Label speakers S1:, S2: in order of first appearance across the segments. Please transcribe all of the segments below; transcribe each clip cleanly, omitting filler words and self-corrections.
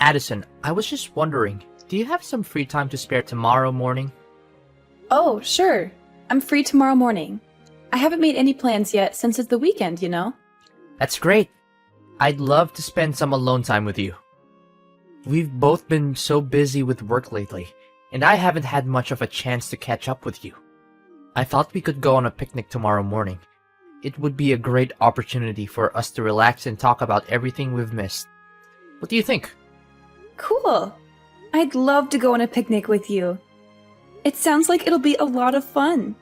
S1: Addison, I was just wondering, do you have some free time to spare tomorrow morning?
S2: Oh, sure. I'm free tomorrow morning. I haven't made any plans yet since it's the weekend, you know?
S1: That's great. I'd love to spend some alone time with you. We've both been so busy with work lately, and I haven't had much of a chance to catch up with you. I thought we could go on a picnic tomorrow morning. It would be a great opportunity for us to relax and talk about everything we've missed. What do you think?
S2: Cool. I'd love to go on a picnic with you. It sounds like it'll be a lot of fun.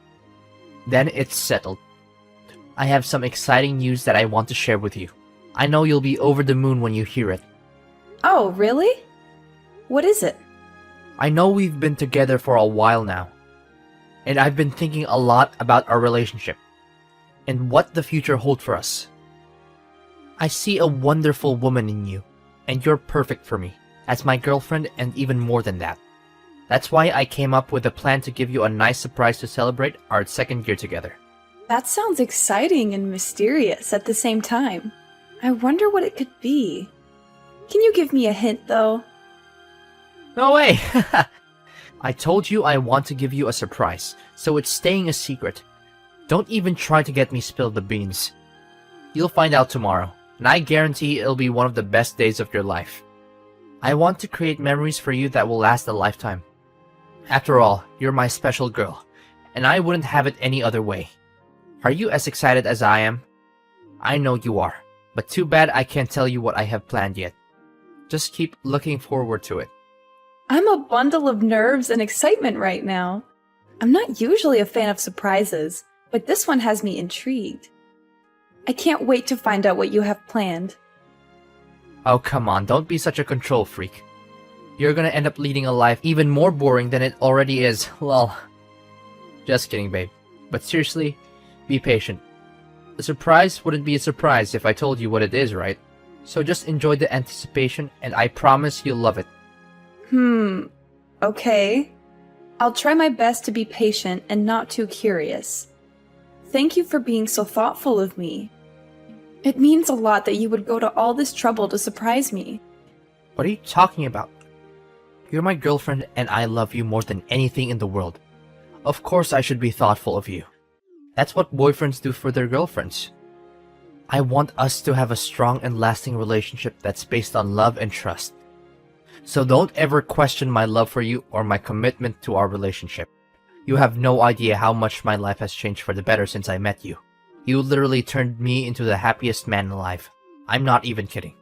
S1: Then it's settled. I have some exciting news that I want to share with you. I know you'll be over the moon when you hear it.
S2: Oh, really? What is it?
S1: I know we've been together for a while now, and I've been thinking a lot about our relationship and what the future holds for us. I see a wonderful woman in you, and you're perfect for me, as my girlfriend and even more than that. That's why I came up with a plan to give you a nice surprise to celebrate our second year together.
S2: That sounds exciting and mysterious at the same time. I wonder what it could be. Can you give me a hint, though?
S1: No way! I told you I want to give you a surprise, so it's staying a secret. Don't even try to get me spill the beans. You'll find out tomorrow, and I guarantee it'll be one of the best days of your life. I want to create memories for you that will last a lifetime. After all, you're my special girl, and I wouldn't have it any other way. Are you as excited as I am? I know you are, but too bad I can't tell you what I have planned yet. Just keep looking forward to it.
S2: I'm a bundle of nerves and excitement right now. I'm not usually a fan of surprises, but this one has me intrigued. I can't wait to find out what you have planned.
S1: Oh, come on, don't be such a control freak. You're gonna end up leading a life even more boring than it already is. Well, just kidding, babe. But seriously, be patient. A surprise wouldn't be a surprise if I told you what it is, right? So just enjoy the anticipation, and I promise you'll love it.
S2: Okay. I'll try my best to be patient and not too curious. Thank you for being so thoughtful of me. It means a lot that you would go to all this trouble to surprise me.
S1: What are you talking about? You're my girlfriend, and I love you more than anything in the world. Of course I should be thoughtful of you. That's what boyfriends do for their girlfriends. I want us to have a strong and lasting relationship that's based on love and trust. So don't ever question my love for you or my commitment to our relationship. You have no idea how much my life has changed for the better since I met you. You literally turned me into the happiest man alive. I'm not even kidding.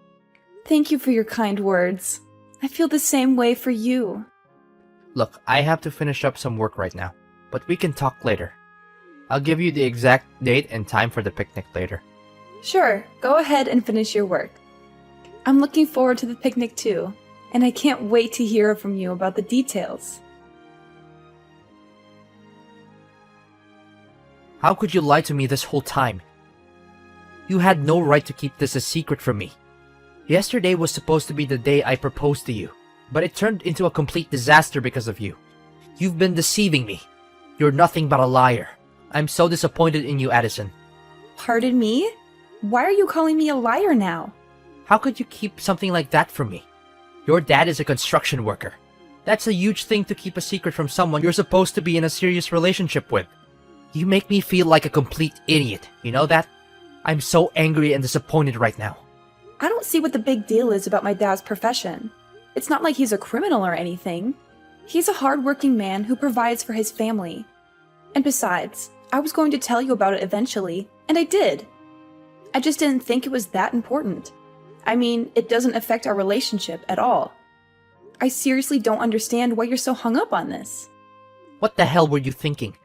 S2: Thank you for your kind words. I feel the same way for you.
S1: Look, I have to finish up some work right now, but we can talk later. I'll give you the exact date and time for the picnic later.
S2: Sure, go ahead and finish your work. I'm looking forward to the picnic too, and I can't wait to hear from you about the details.
S1: How could you lie to me this whole time? You had no right to keep this a secret from me. Yesterday was supposed to be the day I proposed to you, but it turned into a complete disaster because of you. You've been deceiving me. You're nothing but a liar. I'm so disappointed in you, Addison.
S2: Pardon me? Why are you calling me a liar now?
S1: How could you keep something like that from me? Your dad is a construction worker. That's a huge thing to keep a secret from someone you're supposed to be in a serious relationship with. You make me feel like a complete idiot, you know that? I'm so angry and disappointed right now.
S2: I don't see what the big deal is about my dad's profession. It's not like he's a criminal or anything. He's a hard-working man who provides for his family. And besides, I was going to tell you about it eventually, and I did. I just didn't think it was that important. I mean, it doesn't affect our relationship at all. I seriously don't understand why you're so hung up on this.
S1: What the hell were you thinking?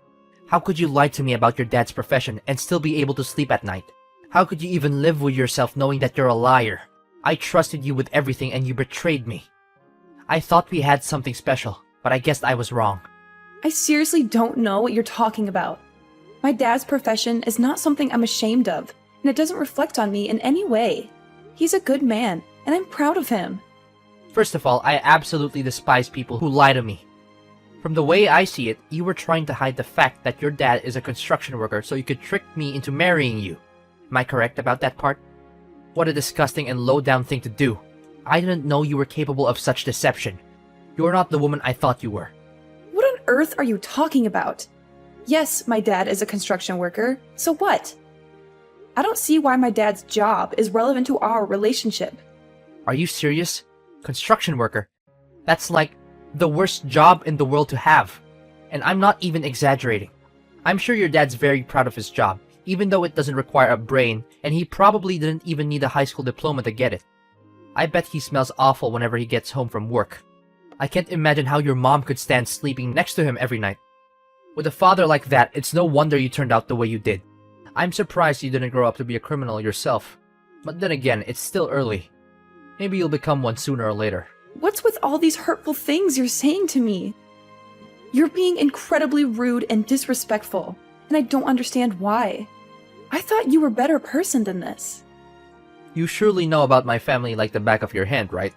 S1: How could you lie to me about your dad's profession and still be able to sleep at night? How could you even live with yourself knowing that you're a liar? I trusted you with everything and you betrayed me. I thought we had something special, but I guess I was wrong.
S2: I seriously don't know what you're talking about. My dad's profession is not something I'm ashamed of, and it doesn't reflect on me in any way. He's a good man, and I'm proud of him.
S1: First of all, I absolutely despise people who lie to me. From the way I see it, you were trying to hide the fact that your dad is a construction worker so you could trick me into marrying you. Am I correct about that part? What a disgusting and low-down thing to do. I didn't know you were capable of such deception. You're not the woman I thought you were.
S2: What on earth are you talking about? Yes, my dad is a construction worker, so what? I don't see why my dad's job is relevant to our relationship.
S1: Are you serious? Construction worker? That's like the worst job in the world to have. And I'm not even exaggerating. I'm sure your dad's very proud of his job, even though it doesn't require a brain, and he probably didn't even need a high school diploma to get it. I bet he smells awful whenever he gets home from work. I can't imagine how your mom could stand sleeping next to him every night. With a father like that, it's no wonder you turned out the way you did. I'm surprised you didn't grow up to be a criminal yourself. But then again, it's still early. Maybe you'll become one sooner or later.
S2: What's with all these hurtful things you're saying to me? You're being incredibly rude and disrespectful, and I don't understand why. I thought you were a better person than this.
S1: You surely know about my family like the back of your hand, right?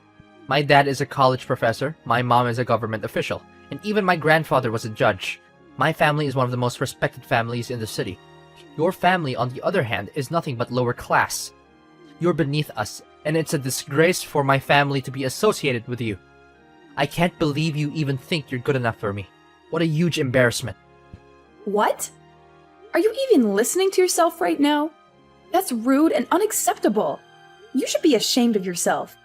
S1: My dad is a college professor, my mom is a government official, and even my grandfather was a judge. My family is one of the most respected families in the city. Your family, on the other hand, is nothing but lower class. You're beneath us, and it's a disgrace for my family to be associated with you. I can't believe you even think you're good enough for me. What a huge embarrassment.
S2: What? Are you even listening to yourself right now? That's rude and unacceptable. You should be ashamed of yourself.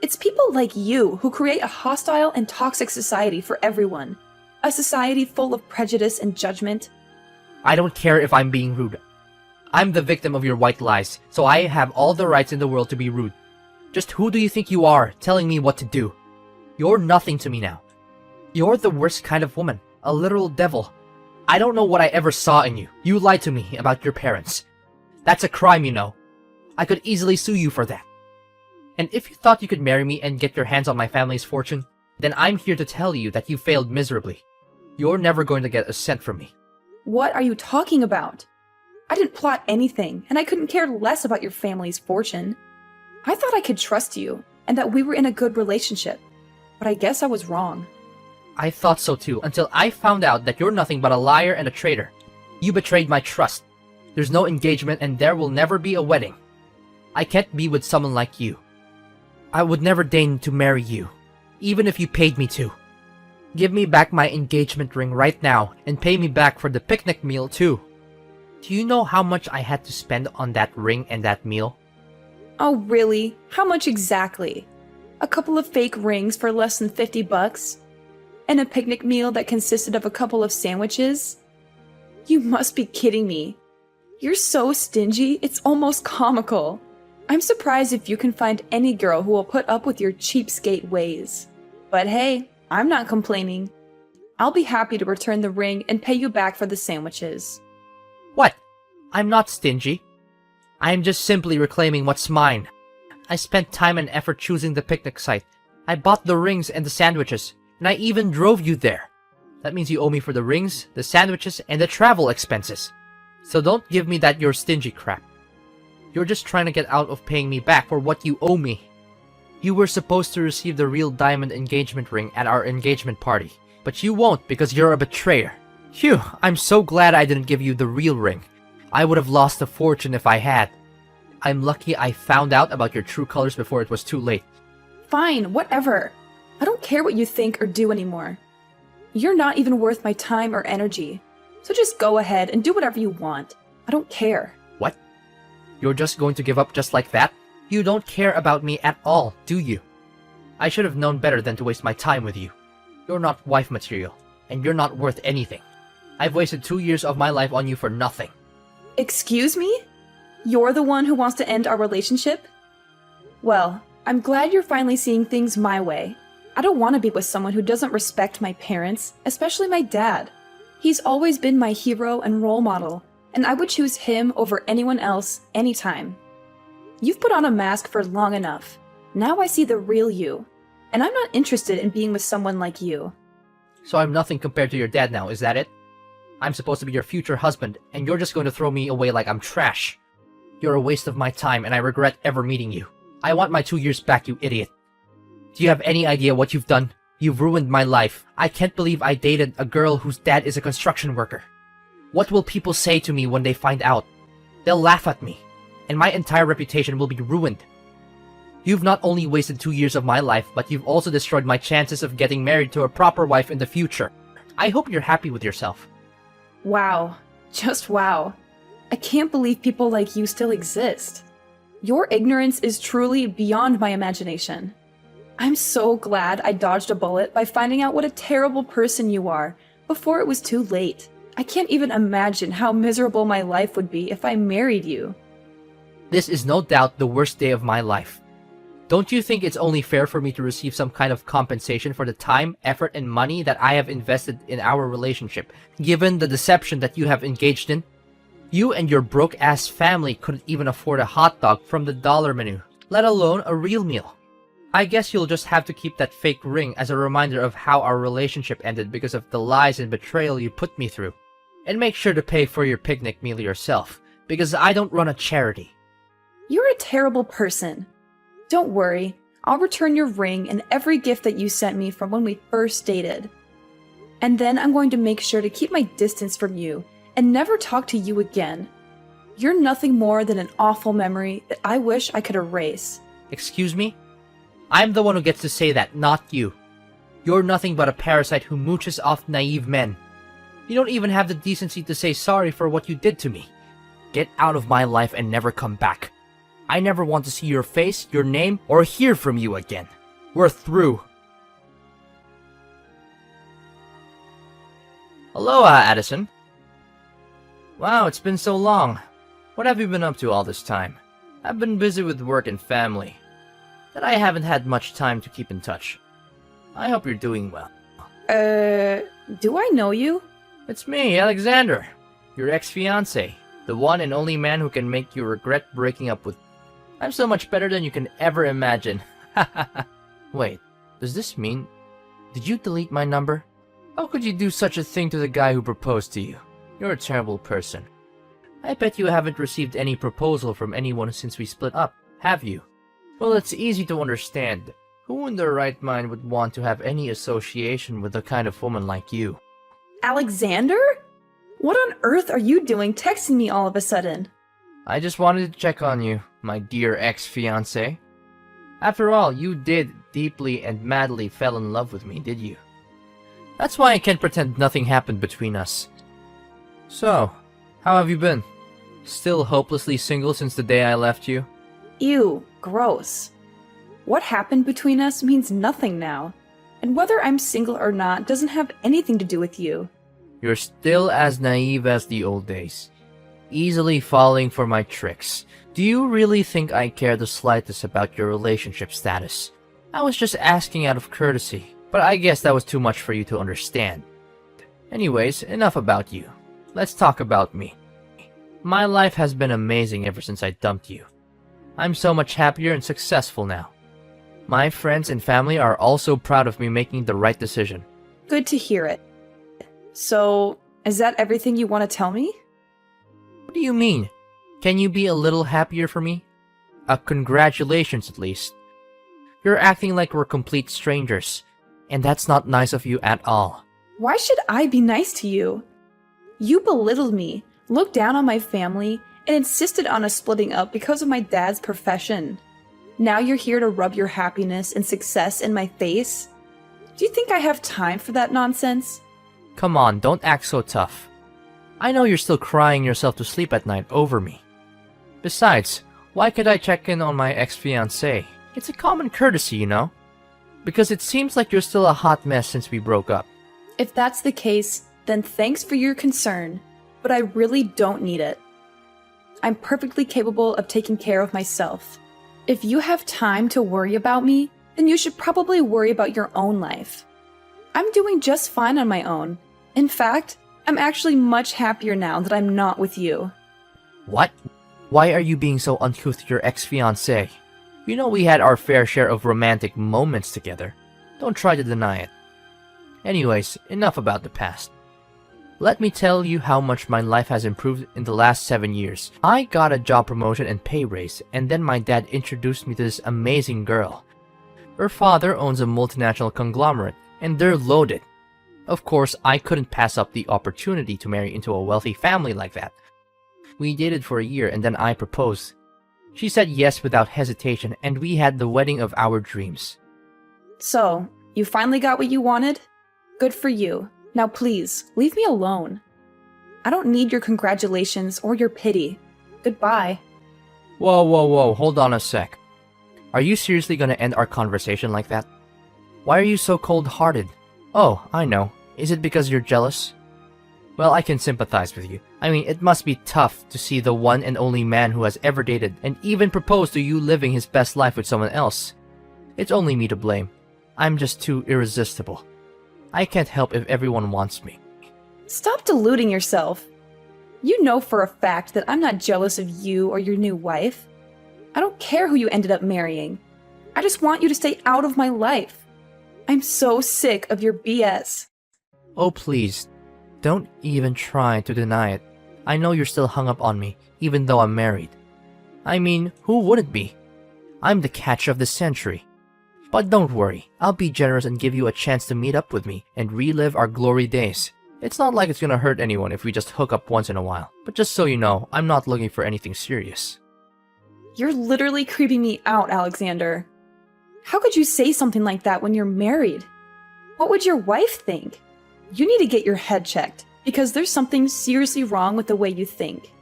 S2: It's people like you who create a hostile and toxic society for everyone. A society full of prejudice and judgment.
S1: I don't care if I'm being rude. I'm the victim of your white lies, so I have all the rights in the world to be rude. Just who do you think you are, telling me what to do? You're nothing to me now. You're the worst kind of woman, a literal devil. I don't know what I ever saw in you. You lied to me about your parents. That's a crime, you know. I could easily sue you for that. And if you thought you could marry me and get your hands on my family's fortune, then I'm here to tell you that you failed miserably. You're never going to get a cent from me.
S2: What are you talking about? I didn't plot anything, and I couldn't care less about your family's fortune. I thought I could trust you, and that we were in a good relationship. But I guess I was wrong.
S1: I thought so too, until I found out that you're nothing but a liar and a traitor. You betrayed my trust. There's no engagement and there will never be a wedding. I can't be with someone like you. I would never deign to marry you, even if you paid me to. Give me back my engagement ring right now, and pay me back for the picnic meal too. Do you know how much I had to spend on that ring and that meal?
S2: Oh, really? How much exactly? A couple of fake rings for less than $50? And a picnic meal that consisted of a couple of sandwiches? You must be kidding me. You're so stingy, it's almost comical. I'm surprised if you can find any girl who will put up with your cheapskate ways. But hey, I'm not complaining. I'll be happy to return the ring and pay you back for the sandwiches.
S1: What? I'm not stingy. I'm just simply reclaiming what's mine. I spent time and effort choosing the picnic site. I bought the rings and the sandwiches, and I even drove you there. That means you owe me for the rings, the sandwiches, and the travel expenses. So don't give me that you're stingy crap. You're just trying to get out of paying me back for what you owe me. You were supposed to receive the real diamond engagement ring at our engagement party, but you won't because you're a betrayer. Phew, I'm so glad I didn't give you the real ring. I would have lost a fortune if I had. I'm lucky I found out about your true colors before it was too late.
S2: Fine, whatever. I don't care what you think or do anymore. You're not even worth my time or energy. So just go ahead and do whatever you want. I don't care.
S1: What? You're just going to give up just like that? You don't care about me at all, do you? I should have known better than to waste my time with you. You're not wife material, and you're not worth anything. I've wasted 2 years of my life on you for nothing.
S2: Excuse me? You're the one who wants to end our relationship? Well, I'm glad you're finally seeing things my way. I don't want to be with someone who doesn't respect my parents, especially my dad. He's always been my hero and role model, and I would choose him over anyone else, anytime. You've put on a mask for long enough. Now I see the real you, and I'm not interested in being with someone like you.
S1: So I'm nothing compared to your dad now, is that it? I'm supposed to be your future husband, and you're just going to throw me away like I'm trash. You're a waste of my time, and I regret ever meeting you. I want my 2 years back, you idiot. Do you have any idea what you've done? You've ruined my life. I can't believe I dated a girl whose dad is a construction worker. What will people say to me when they find out? They'll laugh at me, and my entire reputation will be ruined. You've not only wasted 2 years of my life, but you've also destroyed my chances of getting married to a proper wife in the future. I hope you're happy with yourself.
S2: Wow. Just wow. I can't believe people like you still exist. Your ignorance is truly beyond my imagination. I'm so glad I dodged a bullet by finding out what a terrible person you are before it was too late. I can't even imagine how miserable my life would be if I married you.
S1: This is no doubt the worst day of my life. Don't you think it's only fair for me to receive some kind of compensation for the time, effort, and money that I have invested in our relationship, given the deception that you have engaged in? You and your broke-ass family couldn't even afford a hot dog from the dollar menu, let alone a real meal. I guess you'll just have to keep that fake ring as a reminder of how our relationship ended because of the lies and betrayal you put me through. And make sure to pay for your picnic meal yourself, because I don't run a charity.
S2: You're a terrible person. Don't worry, I'll return your ring and every gift that you sent me from when we first dated. And then I'm going to make sure to keep my distance from you and never talk to you again. You're nothing more than an awful memory that I wish I could erase.
S1: Excuse me? I'm the one who gets to say that, not you. You're nothing but a parasite who mooches off naive men. You don't even have the decency to say sorry for what you did to me. Get out of my life and never come back. I never want to see your face, your name, or hear from you again. We're through. Aloha, Addison. Wow, it's been so long. What have you been up to all this time? I've been busy with work and family, that I haven't had much time to keep in touch. I hope you're doing well.
S2: Do I know you?
S1: It's me, Alexander, your ex-fiancé, the one and only man who can make you regret breaking up with. I'm so much better than you can ever imagine. Wait, does this mean... Did you delete my number? How could you do such a thing to the guy who proposed to you? You're a terrible person. I bet you haven't received any proposal from anyone since we split up, have you? Well, it's easy to understand. Who in their right mind would want to have any association with a kind of woman like you?
S2: Alexander? What on earth are you doing texting me all of a sudden?
S1: I just wanted to check on you, my dear ex-fiancé. After all, you did deeply and madly fell in love with me, did you? That's why I can't pretend nothing happened between us. So, how have you been? Still hopelessly single since the day I left you?
S2: Ew, gross. What happened between us means nothing now. And whether I'm single or not doesn't have anything to do with you.
S1: You're still as naive as the old days. Easily falling for my tricks. Do you really think I care the slightest about your relationship status? I was just asking out of courtesy, but I guess that was too much for you to understand. Anyways, enough about you. Let's talk about me. My life has been amazing ever since I dumped you. I'm so much happier and successful now. My friends and family are also proud of me making the right decision.
S2: Good to hear it. So, is that everything you want to tell me?
S1: What do you mean? Can you be a little happier for me? Congratulations at least. You're acting like we're complete strangers, and that's not nice of you at all.
S2: Why should I be nice to you? You belittled me, looked down on my family, and insisted on us splitting up because of my dad's profession. Now you're here to rub your happiness and success in my face? Do you think I have time for that nonsense?
S1: Come on, don't act so tough. I know you're still crying yourself to sleep at night over me. Besides, why could I check in on my ex-fiancé? It's a common courtesy, you know? Because it seems like you're still a hot mess since we broke up.
S2: If that's the case, then thanks for your concern, but I really don't need it. I'm perfectly capable of taking care of myself. If you have time to worry about me, then you should probably worry about your own life. I'm doing just fine on my own. In fact, I'm actually much happier now that I'm not with you.
S1: What? Why are you being so uncouth to your ex-fiancé? You know we had our fair share of romantic moments together. Don't try to deny it. Anyways, enough about the past. Let me tell you how much my life has improved in the last 7 years. I got a job promotion and pay raise, and then my dad introduced me to this amazing girl. Her father owns a multinational conglomerate, and they're loaded. Of course, I couldn't pass up the opportunity to marry into a wealthy family like that. We dated for a year and then I proposed. She said yes without hesitation, and we had the wedding of our dreams.
S2: So, you finally got what you wanted? Good for you. Now please, leave me alone. I don't need your congratulations or your pity. Goodbye.
S1: Whoa, hold on a sec. Are you seriously gonna end our conversation like that? Why are you so cold-hearted? Oh, I know. Is it because you're jealous? Well, I can sympathize with you. I mean, it must be tough to see the one and only man who has ever dated and even proposed to you living his best life with someone else. It's only me to blame. I'm just too irresistible. I can't help if everyone wants me.
S2: Stop deluding yourself. You know for a fact that I'm not jealous of you or your new wife. I don't care who you ended up marrying. I just want you to stay out of my life. I'm so sick of your BS.
S1: Oh, please. Don't even try to deny it. I know you're still hung up on me, even though I'm married. I mean, who wouldn't be? I'm the catch of the century. But don't worry, I'll be generous and give you a chance to meet up with me and relive our glory days. It's not like it's gonna hurt anyone if we just hook up once in a while. But just so you know, I'm not looking for anything serious.
S2: You're literally creeping me out, Alexander. How could you say something like that when you're married? What would your wife think? You need to get your head checked, because there's something seriously wrong with the way you think.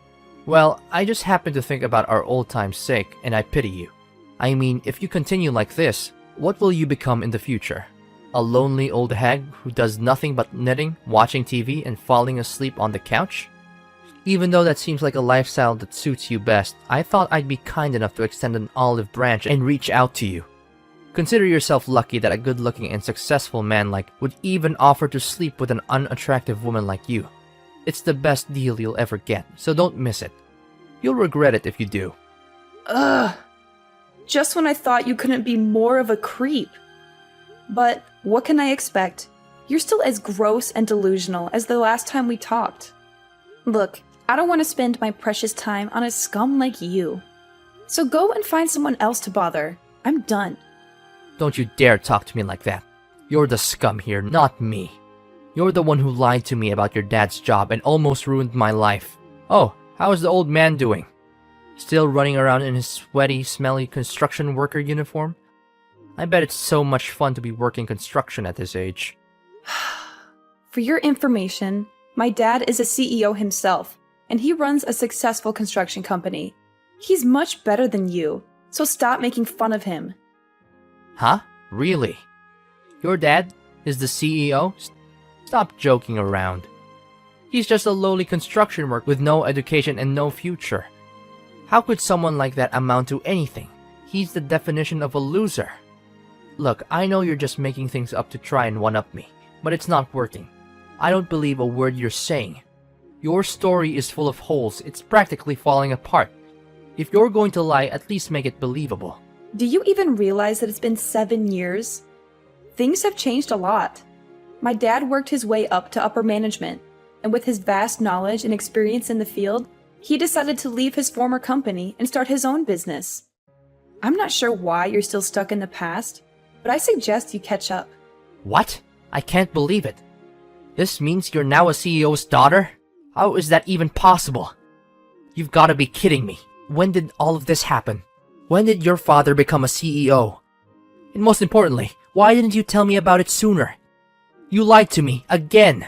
S1: Well, I just happen to think about our old time's sake, and I pity you. I mean, if you continue like this, what will you become in the future? A lonely old hag who does nothing but knitting, watching TV, and falling asleep on the couch? Even though that seems like a lifestyle that suits you best, I thought I'd be kind enough to extend an olive branch and reach out to you. Consider yourself lucky that a good-looking and successful man would even offer to sleep with an unattractive woman like you. It's the best deal you'll ever get, so don't miss it. You'll regret it if you do.
S2: Ugh. Just when I thought you couldn't be more of a creep. But what can I expect? You're still as gross and delusional as the last time we talked. Look, I don't want to spend my precious time on a scum like you. So go and find someone else to bother. I'm done.
S1: Don't you dare talk to me like that. You're the scum here, not me. You're the one who lied to me about your dad's job and almost ruined my life. Oh, how is the old man doing? Still running around in his sweaty, smelly construction worker uniform? I bet it's so much fun to be working construction at this age.
S2: For your information, my dad is a CEO himself, and he runs a successful construction company. He's much better than you, so stop making fun of him.
S1: Huh? Really? Your dad is the CEO? Stop joking around. He's just a lowly construction worker with no education and no future. How could someone like that amount to anything? He's the definition of a loser. Look, I know you're just making things up to try and one-up me, but it's not working. I don't believe a word you're saying. Your story is full of holes. It's practically falling apart. If you're going to lie, at least make it believable.
S2: Do you even realize that it's been 7 years? Things have changed a lot. My dad worked his way up to upper management, and with his vast knowledge and experience in the field, he decided to leave his former company and start his own business. I'm not sure why you're still stuck in the past, but I suggest you catch up.
S1: What? I can't believe it. This means you're now a CEO's daughter? How is that even possible? You've got to be kidding me. When did all of this happen? When did your father become a CEO? And most importantly, why didn't you tell me about it sooner? You lied to me, again.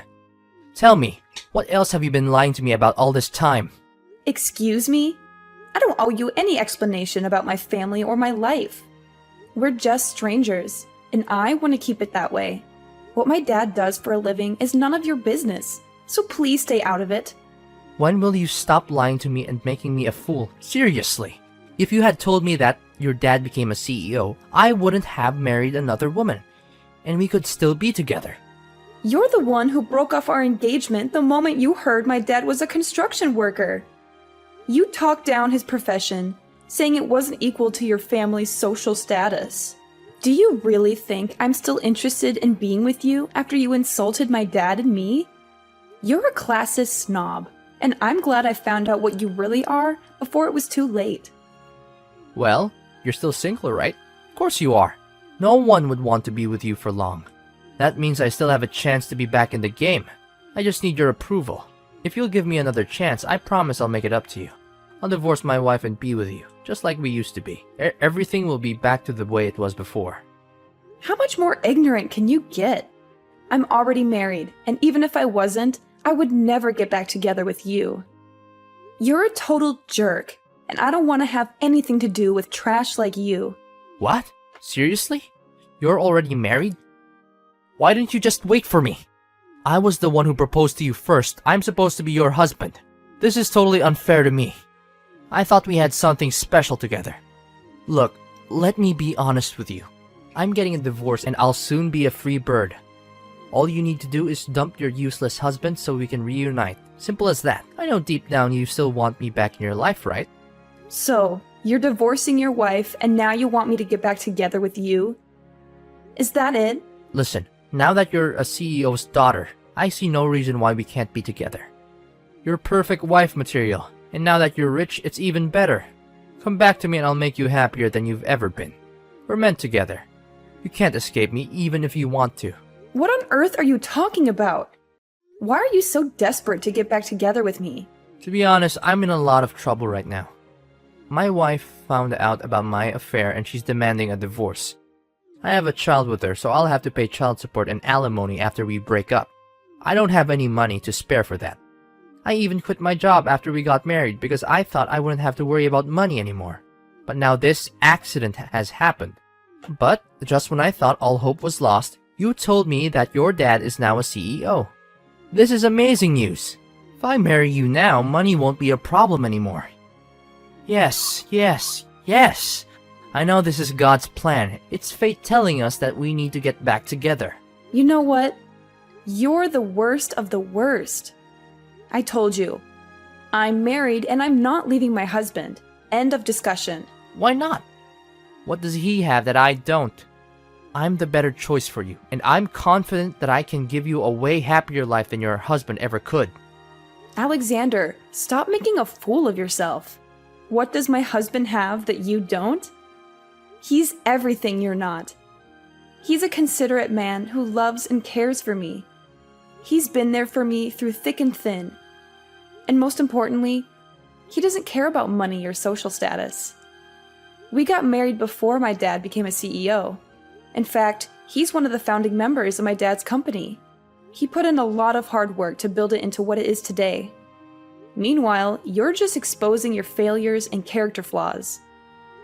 S1: Tell me, what else have you been lying to me about all this time?
S2: Excuse me? I don't owe you any explanation about my family or my life. We're just strangers, and I want to keep it that way. What my dad does for a living is none of your business, so please stay out of it.
S1: When will you stop lying to me and making me a fool? Seriously. If you had told me that your dad became a CEO, I wouldn't have married another woman, and we could still be together.
S2: You're the one who broke off our engagement the moment you heard my dad was a construction worker. You talked down his profession, saying it wasn't equal to your family's social status. Do you really think I'm still interested in being with you after you insulted my dad and me? You're a classist snob, and I'm glad I found out what you really are before it was too late.
S1: Well, you're still single, right? Of course you are. No one would want to be with you for long. That means I still have a chance to be back in the game. I just need your approval. If you'll give me another chance, I promise I'll make it up to you. I'll divorce my wife and be with you, just like we used to be. Everything will be back to the way it was before.
S2: How much more ignorant can you get? I'm already married, and even if I wasn't, I would never get back together with you. You're a total jerk, and I don't want to have anything to do with trash like you.
S1: What? Seriously? You're already married? Why didn't you just wait for me? I was the one who proposed to you first. I'm supposed to be your husband. This is totally unfair to me. I thought we had something special together. Look, let me be honest with you. I'm getting a divorce and I'll soon be a free bird. All you need to do is dump your useless husband so we can reunite. Simple as that. I know deep down you still want me back in your life, right?
S2: So, you're divorcing your wife, and now you want me to get back together with you? Is that it?
S1: Listen, now that you're a CEO's daughter, I see no reason why we can't be together. You're perfect wife material, and now that you're rich, it's even better. Come back to me and I'll make you happier than you've ever been. We're meant together. You can't escape me even if you want to.
S2: What on earth are you talking about? Why are you so desperate to get back together with me?
S1: To be honest, I'm in a lot of trouble right now. My wife found out about my affair and she's demanding a divorce. I have a child with her, so I'll have to pay child support and alimony after we break up. I don't have any money to spare for that. I even quit my job after we got married because I thought I wouldn't have to worry about money anymore. But now this accident has happened. But just when I thought all hope was lost, you told me that your dad is now a CEO. This is amazing news. If I marry you now, money won't be a problem anymore. Yes. I know this is God's plan. It's fate telling us that we need to get back together.
S2: You know what? You're the worst of the worst. I told you. I'm married and I'm not leaving my husband. End of discussion.
S1: Why not? What does he have that I don't? I'm the better choice for you, and I'm confident that I can give you a way happier life than your husband ever could.
S2: Alexander, stop making a fool of yourself. What does my husband have that you don't? He's everything you're not. He's a considerate man who loves and cares for me. He's been there for me through thick and thin. And most importantly, he doesn't care about money or social status. We got married before my dad became a CEO. In fact, he's one of the founding members of my dad's company. He put in a lot of hard work to build it into what it is today. Meanwhile, you're just exposing your failures and character flaws.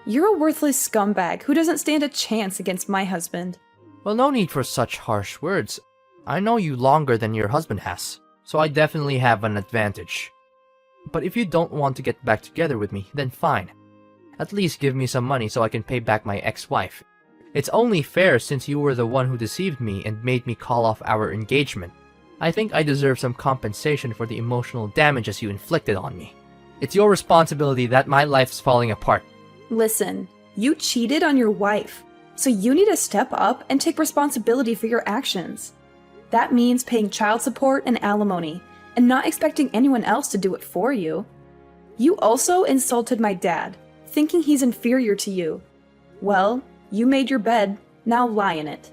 S2: You're a worthless scumbag who doesn't stand a chance against my husband.
S1: Well, no need for such harsh words. I know you longer than your husband has, so I definitely have an advantage. But if you don't want to get back together with me, then fine. At least give me some money so I can pay back my ex-wife. It's only fair since you were the one who deceived me and made me call off our engagement. I think I deserve some compensation for the emotional damages you inflicted on me. It's your responsibility that my life's falling apart.
S2: Listen, you cheated on your wife, so you need to step up and take responsibility for your actions. That means paying child support and alimony, and not expecting anyone else to do it for you. You also insulted my dad, thinking he's inferior to you. Well, you made your bed, now lie in it.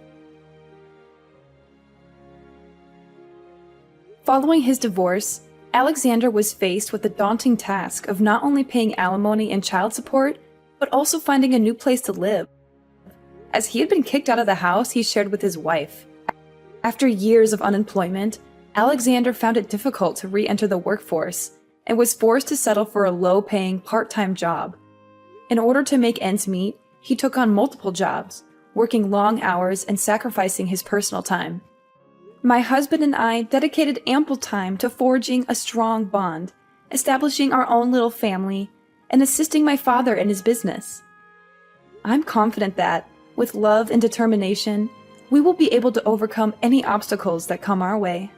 S2: Following his divorce, Alexander was faced with the daunting task of not only paying alimony and child support, but also finding a new place to live, as he had been kicked out of the house he shared with his wife. After years of unemployment, Alexander found it difficult to re-enter the workforce and was forced to settle for a low-paying part-time job. In order to make ends meet, he took on multiple jobs, working long hours and sacrificing his personal time. My husband and I dedicated ample time to forging a strong bond, establishing our own little family, and assisting my father in his business. I'm confident that, with love and determination, we will be able to overcome any obstacles that come our way.